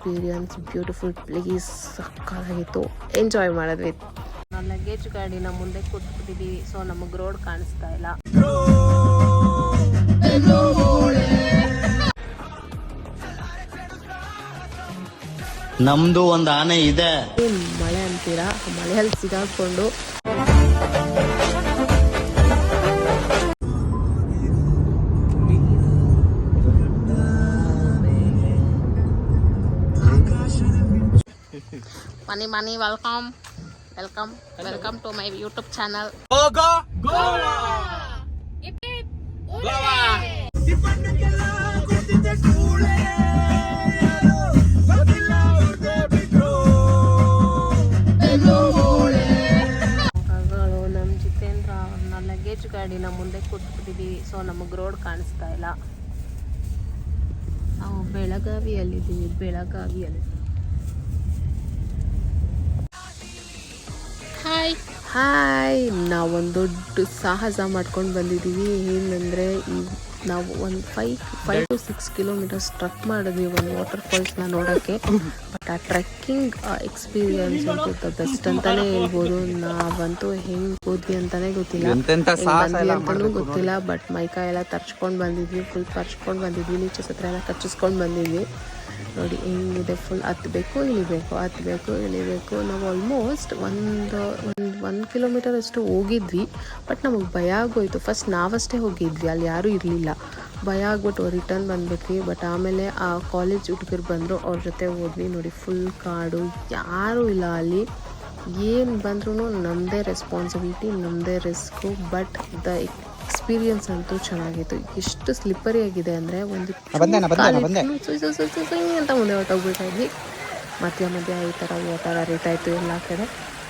Experience, beautiful place, ಸಕ್ಕತ್ತಾಗಿತ್ತು. Enjoy ಮಾಡಿದ್ವಿ. ನಾವು ಲಗೇಜ್ ಗಾಡಿನ ಮುಂದೆ ಕೂತ್ಬಿಟ್ಟಿದ್ದೀವಿ, ಸೊ ನಮಗೆ ರೋಡ್ ಕಾಣಿಸ್ತಾ ಇಲ್ಲ. ನಮ್ದು ಒಂದು ಆನೆ ಇದೆ. ಮಳೆ ಅಂತೀರಾ, ಮಳೆಯಲ್ಲಿ ಸಿಗಾಕೊಂಡು ಮನಿ welcome to my YouTube channel. ನಮ್ಮ ಜಿತೇಂದ್ರ ಅವ್ರನ್ನ ಲಗೇಜ್ ಗಾಡಿನ ಮುಂದೆ ಕೂತ್ಬಿಟ್ಟಿದ್ದೀವಿ, ಸೊ ನಮಗೆ ರೋಡ್ ಕಾಣಿಸ್ತಾ ಇಲ್ಲ. ನಾವು ಬೆಳಗಾವಿಯಲ್ಲಿದ್ದೀವಿ. ಹಾಯ್, ನಾವೊಂದು ದೊಡ್ಡ ಸಾಹಸ ಮಾಡ್ಕೊಂಡು ಬಂದಿದ್ದೀವಿ. ಏನಂದರೆ ನಾವು ಒಂದು 5 to 6 ಕಿಲೋಮೀಟರ್ಸ್ ಟ್ರಕ್ ಮಾಡಿದ್ವಿ ಒಂದು ವಾಟರ್ ಫಾಲ್ಸ್ನ ನೋಡೋಕ್ಕೆ. ಬಟ್ ಆ ಟ್ರೆಕ್ಕಿಂಗ್ ಎಕ್ಸ್ಪೀರಿಯನ್ಸ್ ಅಂತೂ ದ ಬೆಸ್ಟ್ ಅಂತಲೇ ಹೇಳ್ಬೋದು. ನಾವಂತೂ ಹೆಂಗೆ ಹೋದ್ವಿ ಅಂತಲೇ ಗೊತ್ತಿಲ್ಲ, ಅಂತಲೂ ಗೊತ್ತಿಲ್ಲ. ಬಟ್ ಮೈಕಾಯಿ ಎಲ್ಲ ತರ್ಚ್ಕೊಂಡು ಬಂದಿದ್ವಿ, ಫುಲ್ ಪರ್ಚ್ಕೊಂಡು ಬಂದಿದ್ವಿ, ನೀಚೆ ಹತ್ರ ಎಲ್ಲ ಕಚ್ಚಿಸ್ಕೊಂಡು ಬಂದಿದ್ವಿ. ನೋಡಿ ಹೆಂಗಿದೆ, ಫುಲ್ ಹತ್ತಬೇಕು ಇಳಿಬೇಕು. ನಾವು ಆಲ್ಮೋಸ್ಟ್ ಒಂದು ಕಿಲೋಮೀಟರ್ ಅಷ್ಟು ಹೋಗಿದ್ವಿ. ಬಟ್ ನಮಗೆ ಭಯ ಆಗೋಯ್ತು. ಫಸ್ಟ್ ನಾವಷ್ಟೇ ಹೋಗಿದ್ವಿ, ಅಲ್ಲಿ ಯಾರೂ ಇರಲಿಲ್ಲ. ಭಯ ಆಗ್ಬಿಟ್ಟು ರಿಟರ್ನ್ ಬಂದ್ಬಿಟ್ವಿ. ಬಟ್ ಆಮೇಲೆ ಆ ಕಾಲೇಜ್ ಹುಡುಗರು ಬಂದರು, ಅವ್ರ ಜೊತೆ ಹೋದ್ವಿ. ನೋಡಿ ಫುಲ್ ಕಾಡು, ಯಾರೂ ಇಲ್ಲ ಅಲ್ಲಿ. ಏನು ಬಂದ್ರೂ ನಮ್ಮದೇ ರೆಸ್ಪಾನ್ಸಿಬಿಲಿಟಿ, ನಮ್ಮದೇ ರಿಸ್ಕು. ಬಟ್ ದ ಎಕ್ಸ್ಪೀರಿಯನ್ಸ್ ಅಂತೂ ಚೆನ್ನಾಗಿತ್ತು. ಎಷ್ಟು ಸ್ಲಿಪ್ಪರಿ ಆಗಿದೆ ಅಂದರೆ ಒಂದು ಅಂತ ಮುಂದೆ ಹೊಟ್ಟೋಗ್ಬಿಡ್ತಾ ಇದ್ವಿ. ಮಧ್ಯ ಈ ಥರ ವಾಟರ್ ಹರಿತಾ ಇತ್ತು ಎಲ್ಲ ಕಡೆ.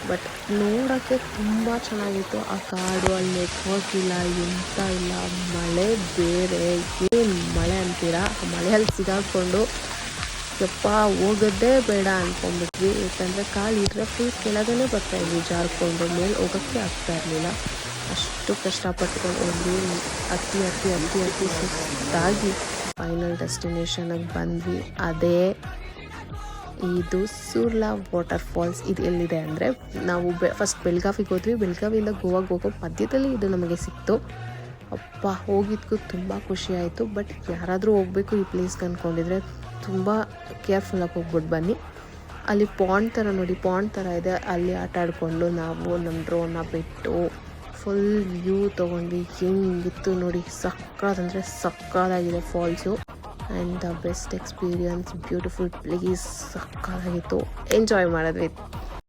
ಬಟ್ ನೋಡೋಕ್ಕೆ ತುಂಬ ಚೆನ್ನಾಗಿತ್ತು. ಆ ಕಾಡು, ಅಲ್ಲಿ ನೆಟ್ವರ್ಕ್ ಇಲ್ಲ, ಎಂತ ಇಲ್ಲ, ಮಳೆ ಬೇರೆ. ಏನು ಮಳೆ ಅಂತೀರಾ, ಮಳೆಯಲ್ಲಿ ಸಿಗಾಕೊಂಡು ಯಪ್ಪ ಹೋಗೋದೇ ಬೇಡ ಅಂದ್ಕೊಂಡ್ಬಿಟ್ವಿ. ಯಾಕಂದರೆ ಕಾಲು ಇಟ್ಟರೆ ಫುಲ್ ಕೆಳಗೇ ಬರ್ತಾಯಿದ್ವಿ, ಜಾರ್ಕೊಂಡು ಮೇಲೆ ಹೋಗೋಕ್ಕೆ ಆಗ್ತಾ ಇರಲಿಲ್ಲ. ಅಷ್ಟು ಕಷ್ಟಪಟ್ಕೊಂಡು ಹೋದ್ವಿ. ಹತ್ತಿ ಸುಸ್ತಾಗಿ ಫೈನಲ್ ಡೆಸ್ಟಿನೇಷನಿಗೆ ಬಂದ್ವಿ. ಅದೇ ಇದು ಸುರ್ಲಾ ವಾಟರ್ ಫಾಲ್ಸ್. ಇದು ಎಲ್ಲಿದೆ ಅಂದರೆ, ನಾವು ಫಸ್ಟ್ ಬೆಳಗಾವಿಗೆ ಹೋದ್ವಿ. ಬೆಳಗಾವಿಯಿಂದ ಗೋವಾಗೆ ಹೋಗೋ ಮಧ್ಯದಲ್ಲಿ ಇದು ನಮಗೆ ಸಿಕ್ತು. ಅಪ್ಪ, ಹೋಗಿದ್ದಕ್ಕೂ ತುಂಬ ಖುಷಿ ಆಯಿತು. ಬಟ್ ಯಾರಾದರೂ ಹೋಗಬೇಕು ಈ ಪ್ಲೇಸ್ಗೆ ಅಂದ್ಕೊಂಡಿದ್ರೆ ತುಂಬ ಕೇರ್ಫುಲ್ಲಾಗಿ ಹೋಗ್ಬಿಟ್ಟು ಬನ್ನಿ. ಅಲ್ಲಿ ಪಾಂಡ್ ಥರ ನೋಡಿ, ಪಾಂಡ್ ಥರ ಇದೆ. ಅಲ್ಲಿ ಆಟ ಆಡಿಕೊಂಡು ನಾವು ನಮ್ಮ ಡ್ರೋನ್ನ ಬಿಟ್ಟು ಫುಲ್ ವ್ಯೂ ತೊಗೊಂಡ್ವಿ. ಹೆಂಗಿತ್ತು ನೋಡಿ, ಸಕ್ಕತ್ತಾಗಿದೆ falls. And the best experience, beautiful place, ಸಕ್ಕತ್ತಾಗಿತ್ತು. ಎಂಜಾಯ್ ಮಾಡಿದ್ವಿ.